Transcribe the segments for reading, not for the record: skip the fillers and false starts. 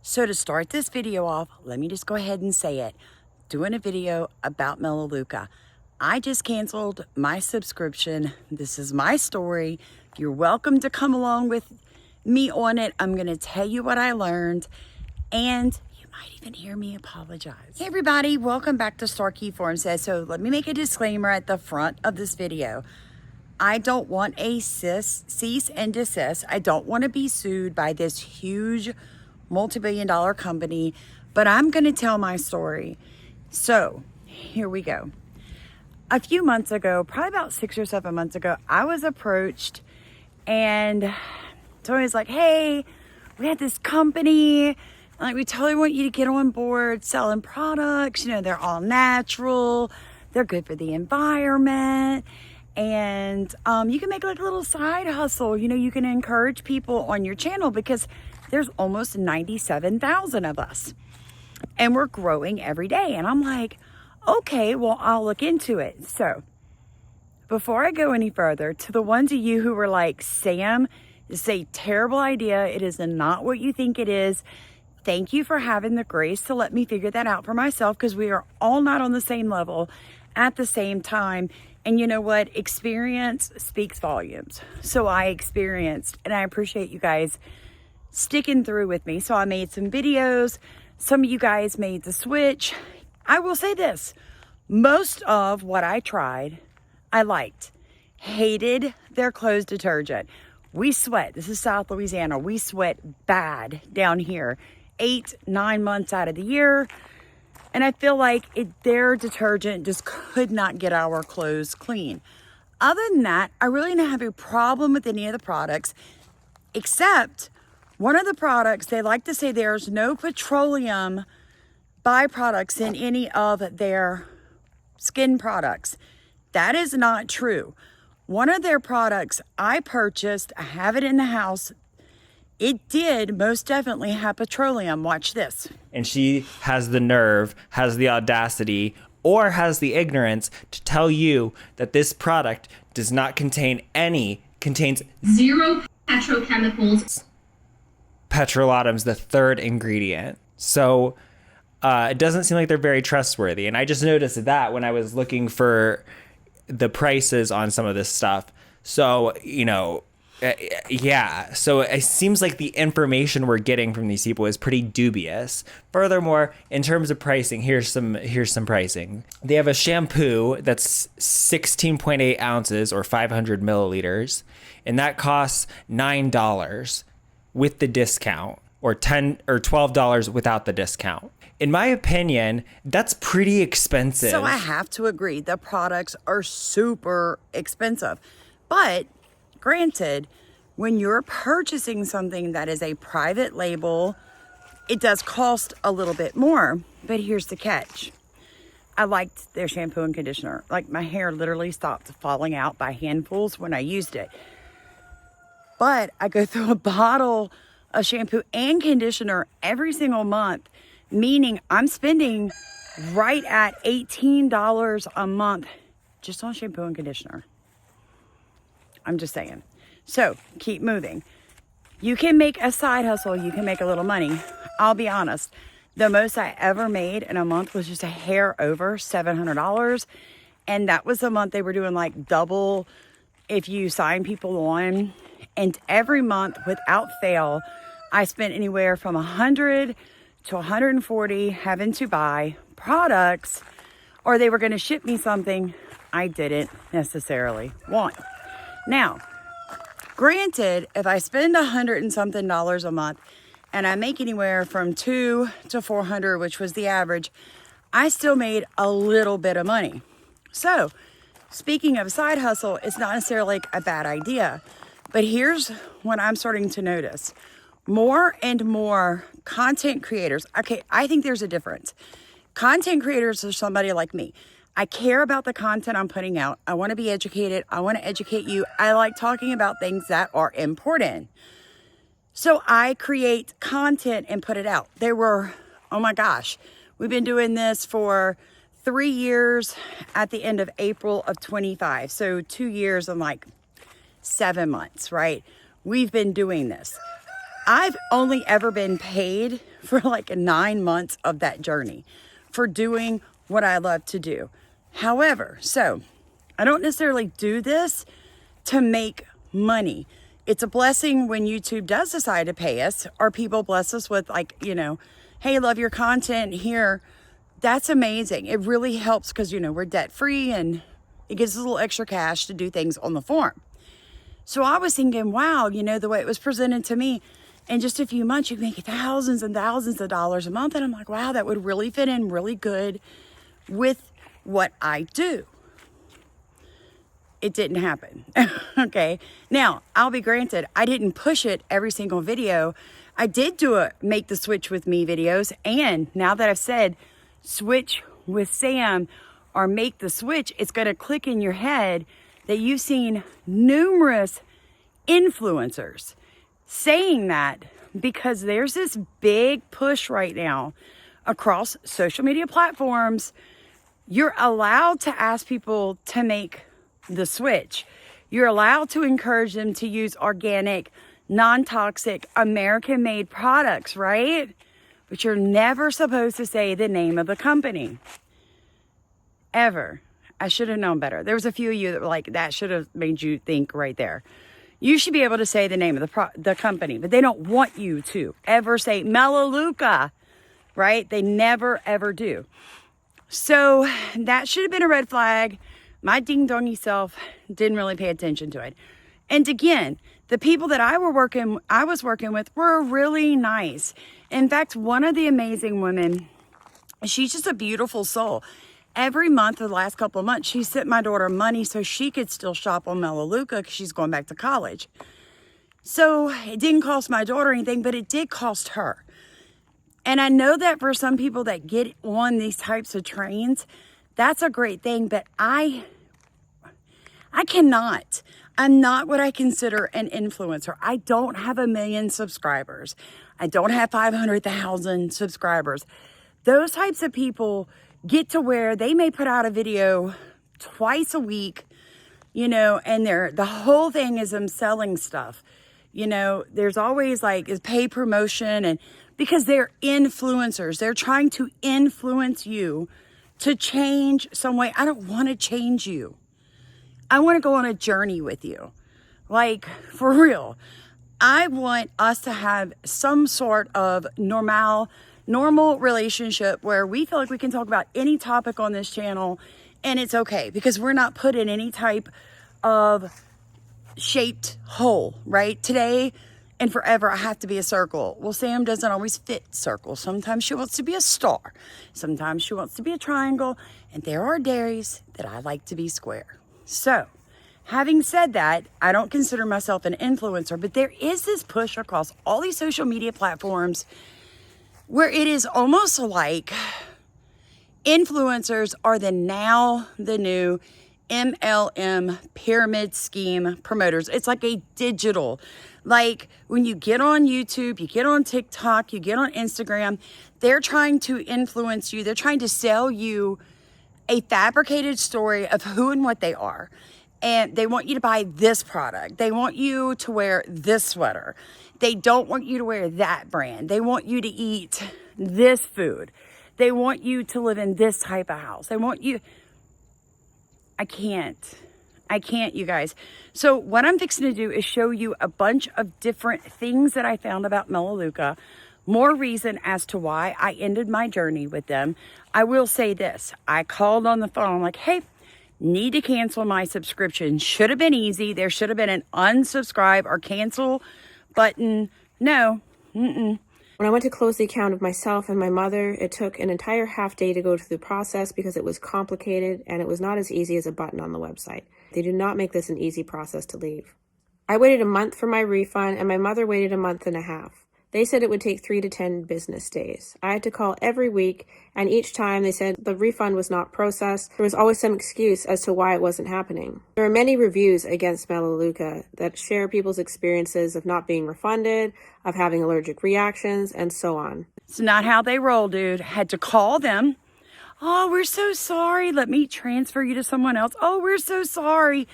So to start this video off, let me just go ahead and say it. Doing a video about Melaleuca. I just canceled my subscription. This is my story. You're welcome to come along with me on it. I'm going to tell you what I learned, and you might even hear me apologize. Hey everybody, welcome back to Starkey Forum Says. So let me make a disclaimer at the front of this video. I don't want a cease and desist. I don't want to be sued by this huge multi-billion-dollar company, but I'm going to tell my story. So here we go. A few months ago, probably about 6 or 7 months ago, I was approached, and somebody was like, hey, we had this company, like, we totally want you to get on board selling products. You know, they're all natural, they're good for the environment, and you can make like a little side hustle. You know, you can encourage people on your channel because there's almost 97,000 of us and we're growing every day. And I'm like, okay, well, I'll look into it. So before I go any further, to the ones of you who were like, Sam, this is a terrible idea. It is not what you think it is. Thank you for having the grace to let me figure that out for myself, because we are all not on the same level at the same time. And you know what? Experience speaks volumes. So I experienced, and I appreciate you guys sticking through with me. So I made some videos. Some of you guys made the switch. I will say this. Most of what I tried, I liked. Hated their clothes detergent. We sweat. This is South Louisiana. We sweat bad down here. 8-9 months out of the year. And I feel like their detergent just could not get our clothes clean. Other than that, I really didn't have a problem with any of the products, except one of the products, they like to say there's no petroleum byproducts in any of their skin products. That is not true. One of their products I purchased, I have it in the house. It did most definitely have petroleum. Watch this. And she has the nerve, has the audacity, or has the ignorance to tell you that this product does not contains zero petrochemicals. Petrolatum's the third ingredient. So it doesn't seem like they're very trustworthy. And I just noticed that when I was looking for the prices on some of this stuff. So, you know, yeah. So it seems like the information we're getting from these people is pretty dubious. Furthermore, in terms of pricing, here's some pricing. They have a shampoo that's 16.8 ounces or 500 milliliters, and that costs $9 with the discount, or $10 or $12 without the discount. In my opinion, that's pretty expensive. So I have to agree, the products are super expensive. But granted, when you're purchasing something that is a private label, it does cost a little bit more. But here's the catch. I liked their shampoo and conditioner. Like, my hair literally stopped falling out by handfuls when I used it. But I go through a bottle of shampoo and conditioner every single month, meaning I'm spending right at $18 a month just on shampoo and conditioner. I'm just saying. So keep moving. You can make a side hustle. You can make a little money. I'll be honest. The most I ever made in a month was just a hair over $700. And that was the month they were doing like double if you sign people on. And every month, without fail, I spent anywhere from $100 to $140 having to buy products, or they were going to ship me something I didn't necessarily want. Now, granted, if I spend $100 and something a month and I make anywhere from $200 to $400, which was the average, I still made a little bit of money. So, speaking of side hustle, it's not necessarily like a bad idea. But here's what I'm starting to notice. More and more content creators. Okay, I think there's a difference. Content creators are somebody like me. I care about the content I'm putting out. I want to be educated. I want to educate you. I like talking about things that are important. So I create content and put it out. There were, oh my gosh, we've been doing this for 3 years at the end of April of 25. So 2 years and like 7 months, right? We've been doing this. I've only ever been paid for like 9 months of that journey for doing what I love to do. However, so I don't necessarily do this to make money. It's a blessing when YouTube does decide to pay us, or people bless us with like, you know, hey, love your content here. That's amazing. It really helps because, you know, we're debt free and it gives us a little extra cash to do things on the farm. So I was thinking, wow, you know, the way it was presented to me, in just a few months, you can make thousands and thousands of dollars a month. And I'm like, wow, that would really fit in really good with what I do. It didn't happen. Okay. Now, I'll be granted, I didn't push it every single video. I did do make the switch with me videos. And now that I've said switch with Sam or make the switch, it's going to click in your head that you've seen numerous influencers saying that, because there's this big push right now across social media platforms. You're allowed to ask people to make the switch. You're allowed to encourage them to use organic, non-toxic, American-made products, right? But you're never supposed to say the name of the company. Ever. I should have known better. There was a few of you that were like, that should have made you think right there. You should be able to say the name of the company, but they don't want you to ever say Melaleuca, right? They never, ever do. So that should have been a red flag. My ding-dongy self didn't really pay attention to it. And again, the people that I was working with were really nice. In fact, one of the amazing women, she's just a beautiful soul. Every month, for the last couple of months, she sent my daughter money so she could still shop on Melaleuca because she's going back to college. So it didn't cost my daughter anything, but it did cost her. And I know that for some people that get on these types of trains, that's a great thing, but I cannot. I'm not what I consider an influencer. I don't have 1 million subscribers. I don't have 500,000 subscribers. Those types of people get to where they may put out a video twice a week, you know, and the whole thing is them selling stuff. You know, there's always like is pay promotion, and because they're influencers, they're trying to influence you to change some way. I don't want to change you. I want to go on a journey with you. Like, for real. I want us to have some sort of normal relationship where we feel like we can talk about any topic on this channel and it's okay, because we're not put in any type of shaped hole, right? Today and forever, I have to be a circle. Well, Sam doesn't always fit circles. Sometimes she wants to be a star. Sometimes she wants to be a triangle. And there are days that I like to be square. So, having said that, I don't consider myself an influencer, but there is this push across all these social media platforms where it is almost like influencers are the new MLM pyramid scheme promoters. It's like a digital, like when you get on YouTube, you get on TikTok, you get on Instagram, they're trying to influence you. They're trying to sell you a fabricated story of who and what they are. And they want you to buy this product. They want you to wear this sweater. They don't want you to wear that brand. They want you to eat this food. They want you to live in this type of house. They want you... I can't, you guys. So what I'm fixing to do is show you a bunch of different things that I found about Melaleuca. More reason as to why I ended my journey with them. I will say this. I called on the phone like, hey, need to cancel my subscription. Should have been easy. There should have been an unsubscribe or cancel button. No. When I went to close the account of myself and my mother, it took an entire half day to go through the process because it was complicated and it was not as easy as a button on the website. They do not make this an easy process to leave. I waited a month for my refund and my mother waited a month and a half. They said it would take 3 to 10 business days. I had to call every week, and each time they said the refund was not processed. There was always some excuse as to why it wasn't happening. There are many reviews against Melaleuca that share people's experiences of not being refunded, of having allergic reactions, and so on. It's not how they roll, dude. Had to call them. Oh, we're so sorry. Let me transfer you to someone else. Oh, we're so sorry.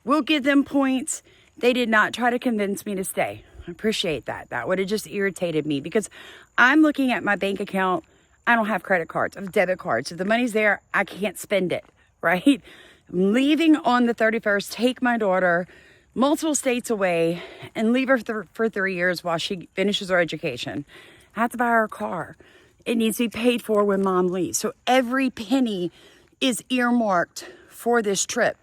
We'll give them points. They did not try to convince me to stay. I appreciate that. That would have just irritated me because I'm looking at my bank account. I don't have credit cards. I have debit cards. If the money's there, I can't spend it, right? I'm leaving on the 31st, take my daughter multiple states away and leave her for 3 years while she finishes her education. I have to buy her a car. It needs to be paid for when mom leaves. So every penny is earmarked for this trip.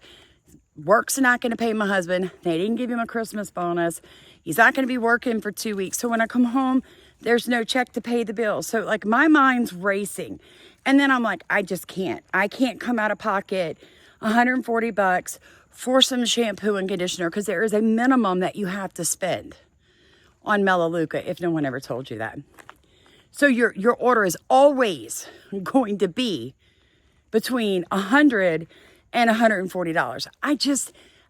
Work's not going to pay my husband. They didn't give him a Christmas bonus. He's not going to be working for 2 weeks. So when I come home, there's no check to pay the bills. So like my mind's racing. And then I'm like, I just can't. I can't come out of pocket $140 for some shampoo and conditioner because there is a minimum that you have to spend on Melaleuca if no one ever told you that. So your order is always going to be between $100 and $140.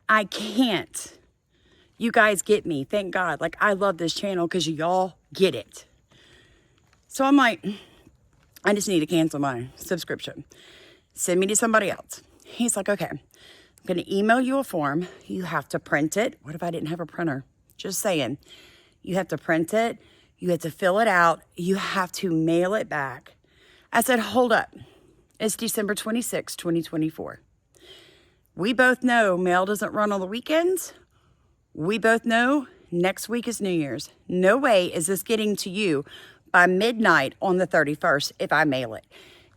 I can't. You guys get me. Thank God. Like, I love this channel because y'all get it. So I'm like, I just need to cancel my subscription. Send me to somebody else. He's like, okay, I'm going to email you a form. You have to print it. What if I didn't have a printer? Just saying. You have to print it. You have to fill it out. You have to mail it back. I said, hold up. It's December 26, 2024. We both know mail doesn't run on the weekends. We both know next week is New Year's. No way is this getting to you by midnight on the 31st if I mail it.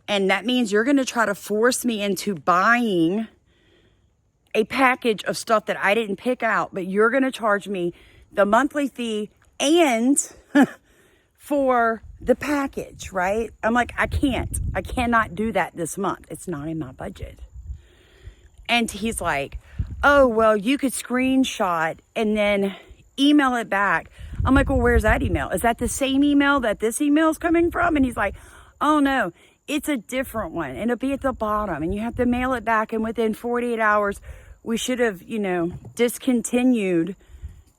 And that means you're going to try to force me into buying a package of stuff that I didn't pick out, but you're going to charge me the monthly fee and for the package, right? I'm like, I cannot do that this month. It's not in my budget. And he's like, oh, well, you could screenshot and then email it back. I'm like, well, where's that email? Is that the same email that this email is coming from? And he's like, oh, no, it's a different one. And it'll be at the bottom. And you have to mail it back. And within 48 hours, we should have, discontinued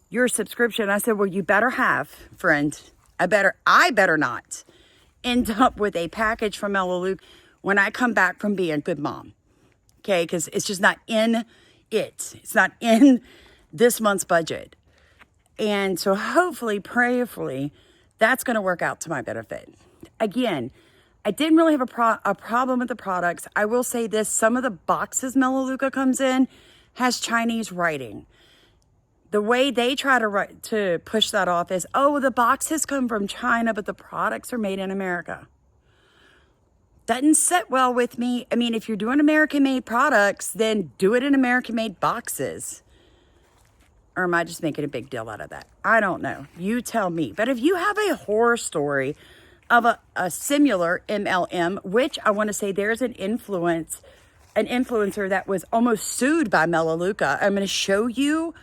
your subscription. I said, well, you better have, friend. I better not end up with a package from Melaleuca when I come back from being a good mom. Okay, because it's just not in it. It's not in this month's budget. And so hopefully, prayerfully, that's going to work out to my benefit. Again, I didn't really have a problem with the products. I will say this, some of the boxes Melaleuca comes in has Chinese writing. The way they try to push that off is, oh, the boxes come from China, but the products are made in America. Doesn't sit well with me. I mean, if you're doing American-made products, then do it in American-made boxes. Or am I just making a big deal out of that? I don't know. You tell me. But if you have a horror story of a similar MLM, which I want to say there's an influencer that was almost sued by Melaleuca. I'm going to show you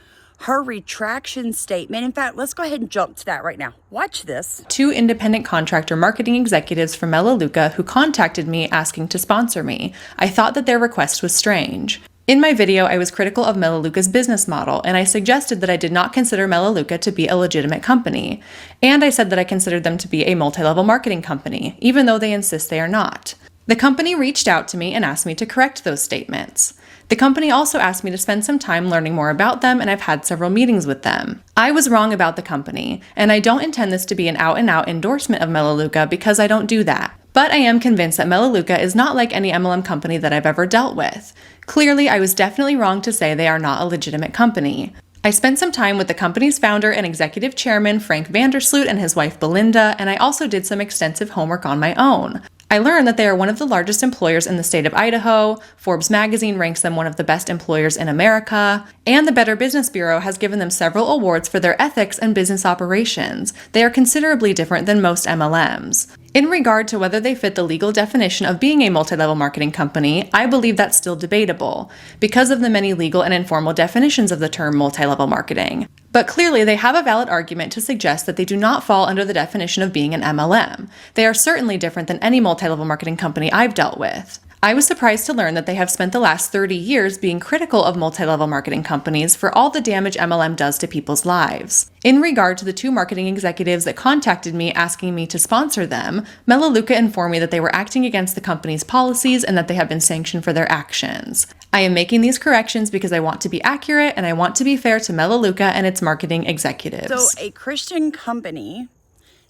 her retraction statement. In fact, let's go ahead and jump to that right now. Watch this. 2 independent contractor marketing executives from Melaleuca who contacted me asking to sponsor me. I thought that their request was strange. In my video, I was critical of Melaleuca's business model, and I suggested that I did not consider Melaleuca to be a legitimate company. And I said that I considered them to be a multi-level marketing company, even though they insist they are not. The company reached out to me and asked me to correct those statements. The company also asked me to spend some time learning more about them, and I've had several meetings with them. I was wrong about the company, and I don't intend this to be an out-and-out endorsement of Melaleuca because I don't do that. But I am convinced that Melaleuca is not like any MLM company that I've ever dealt with. Clearly, I was definitely wrong to say they are not a legitimate company. I spent some time with the company's founder and executive chairman, Frank Vandersloot, and his wife, Belinda, and I also did some extensive homework on my own. I learned that they are one of the largest employers in the state of Idaho, Forbes magazine ranks them one of the best employers in America, and the Better Business Bureau has given them several awards for their ethics and business operations. They are considerably different than most MLMs. In regard to whether they fit the legal definition of being a multi-level marketing company, I believe that's still debatable, because of the many legal and informal definitions of the term multi-level marketing. But clearly, they have a valid argument to suggest that they do not fall under the definition of being an MLM. They are certainly different than any multi-level marketing company I've dealt with. I was surprised to learn that they have spent the last 30 years being critical of multi-level marketing companies for all the damage MLM does to people's lives. In regard to the 2 marketing executives that contacted me asking me to sponsor them, Melaleuca informed me that they were acting against the company's policies and that they have been sanctioned for their actions. I am making these corrections because I want to be accurate and I want to be fair to Melaleuca and its marketing executives. So a Christian company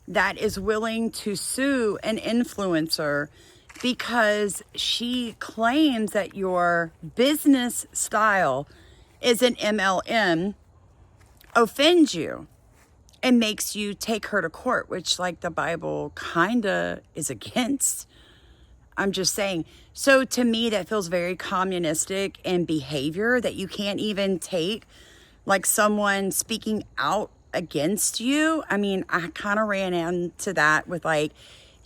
that is willing to sue an influencer because she claims that your business style is an MLM offends you and makes you take her to court, which like the Bible kind of is against. I'm just saying. So to me, that feels very communistic in behavior, that you can't even take like someone speaking out against you. I mean, I kind of ran into that with like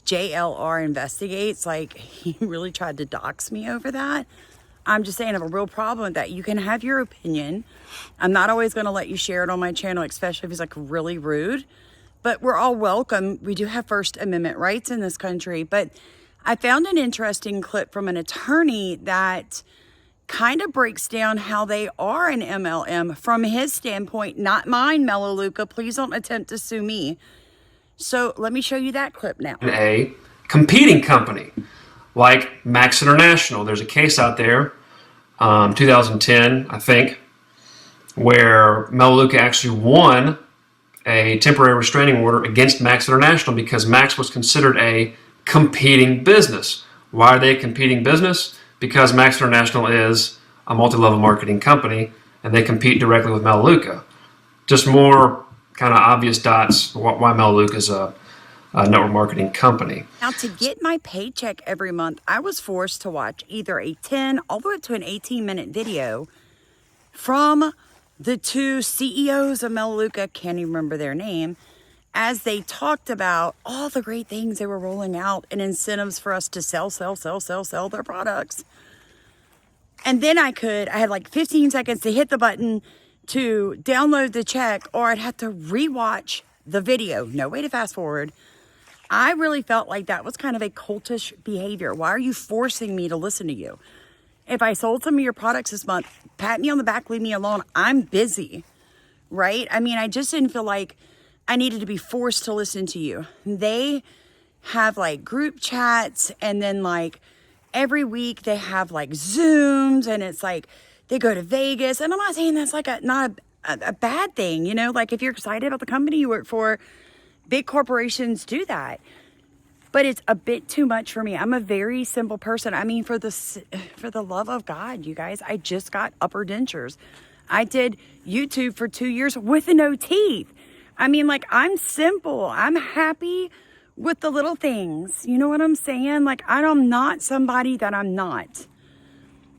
JLR Investigates. Like, he really tried to dox me over that. I'm just saying I have a real problem with that. You can have your opinion. I'm not always going to let you share it on my channel, especially if it's like really rude. But we're all welcome. We do have First Amendment rights in this country. But I found an interesting clip from an attorney that kind of breaks down how they are an MLM from his standpoint, not mine, Melaleuca. Please don't attempt to sue me. So let me show you that clip now. A competing company like Max International. There's a case out there, 2010, I think, where Melaleuca actually won a temporary restraining order against Max International because Max was considered a competing business. Why are they a competing business? Because Max International is a multi-level marketing company and they compete directly with Melaleuca. Just more kind of obvious dots why Melaleuca is a network marketing company. Now, to get my paycheck every month, I was forced to watch either a 10 all the way up to an 18-minute video from the 2 CEOs of Melaleuca, can't even remember their name, as they talked about all the great things they were rolling out and incentives for us to sell their products. And then I had like 15 seconds to hit the button to download the check, or I'd have to rewatch the video. No way to fast forward. I really felt like that was kind of a cultish behavior. Why are you forcing me to listen to you? If I sold some of your products this month, pat me on the back, leave me alone. I'm busy, right? I mean, I just didn't feel like I needed to be forced to listen to you. They have like group chats, and then like every week they have like Zooms, and it's like they go to Vegas. And I'm not saying that's like not a bad thing, you know, like if you're excited about the company you work for, big corporations do that. But it's a bit too much for me. I'm a very simple person. I mean, for the love of God, you guys, I just got upper dentures. I did YouTube for 2 years with no teeth. I mean, like, I'm simple. I'm happy with the little things. You know what I'm saying? Like, I'm not somebody that I'm not.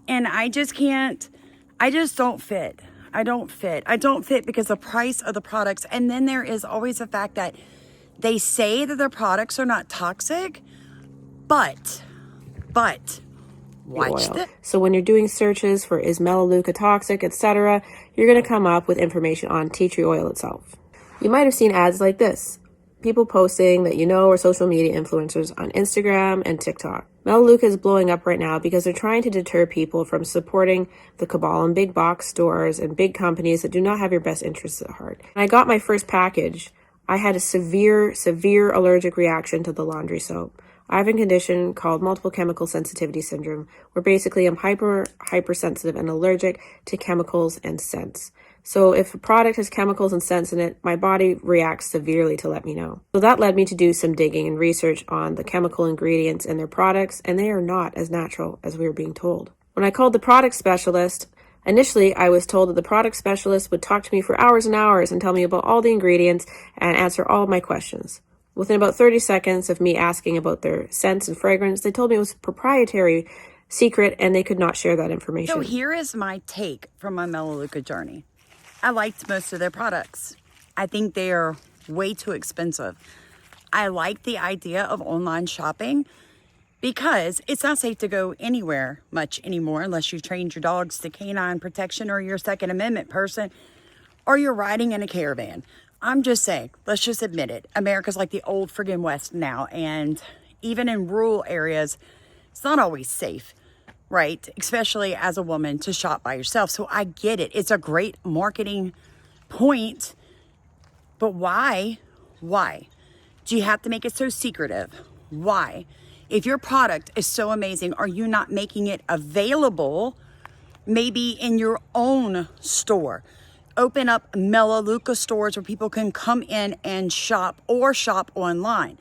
And I just can't, I just don't fit. I don't fit because the price of the products. And then there is always the fact that they say that their products are not toxic, but watch this. So when you're doing searches for is Melaleuca toxic, etc., you're going to come up with information on tea tree oil itself. You might have seen ads like this. People posting that you know are social media influencers on Instagram and TikTok. Melaleuca is blowing up right now because they're trying to deter people from supporting the cabal and big box stores and big companies that do not have your best interests at heart. When I got my first package, I had a severe allergic reaction to the laundry soap. I have a condition called multiple chemical sensitivity syndrome, where basically I'm hypersensitive and allergic to chemicals and scents. So if a product has chemicals and scents in it, my body reacts severely to let me know. So that led me to do some digging and research on the chemical ingredients in their products, and they are not as natural as we were being told. When I called the product specialist, initially I was told that the product specialist would talk to me for hours and hours and tell me about all the ingredients and answer all of my questions. Within about 30 seconds of me asking about their scents and fragrance, they told me it was proprietary secret and they could not share that information. So here is my take from my Melaleuca journey. I liked most of their products. I think they are way too expensive. I like the idea of online shopping because it's not safe to go anywhere much anymore unless you've trained your dogs to canine protection or you're a Second Amendment person or you're riding in a caravan. I'm just saying, let's just admit it. America's like the old friggin' West now. And even in rural areas, It's not always safe, right? Especially as a woman to shop by yourself. So I get it. It's a great marketing point, but why? Why? Do you have to make it so secretive? Why? If your product is so amazing, are you not making it available maybe in your own store? Open up Melaleuca stores where people can come in and shop or shop online.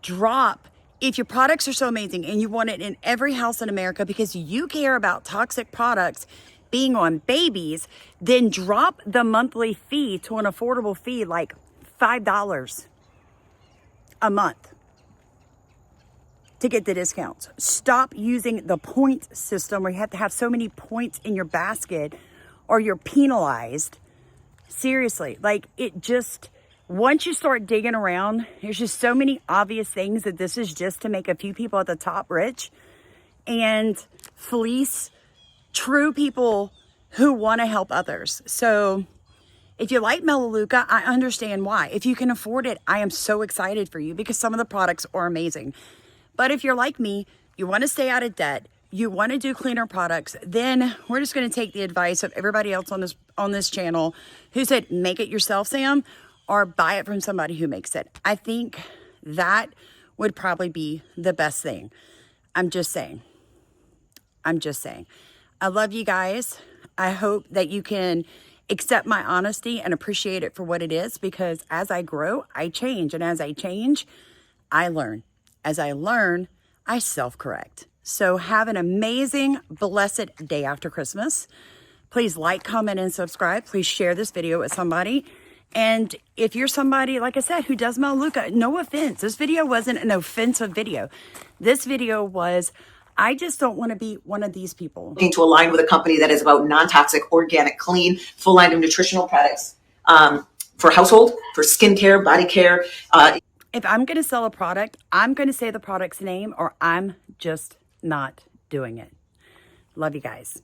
Drop, if your products are so amazing and you want it in every house in America because you care about toxic products being on babies, then drop the monthly fee to an affordable fee like $5 a month to get the discounts. Stop using the point system where you have to have so many points in your basket or you're penalized. Seriously, like it just, once you start digging around, there's just so many obvious things that this is just to make a few people at the top rich and fleece true people who want to help others. So if you like Melaleuca, I understand why. If you can afford it, I am so excited for you because some of the products are amazing. But if you're like me, you want to stay out of debt, you want to do cleaner products, then we're just going to take the advice of everybody else on this channel who said, make it yourself, Sam, or buy it from somebody who makes it. I think that would probably be the best thing. I'm just saying. I love you guys. I hope that you can accept my honesty and appreciate it for what it is, because as I grow, I change. And as I change, I learn. As I learn, I self-correct. So have an amazing, blessed day after Christmas. Please like, comment, and subscribe. Please share this video with somebody. And if you're somebody, like I said, who does Melaleuca, no offense. This video wasn't an offensive video. This video was, I just don't want to be one of these people. Looking to align with a company that is about non-toxic, organic, clean, full line of nutritional products for household, for skincare, body care. If I'm going to sell a product, I'm going to say the product's name or I'm just not doing it. Love you guys.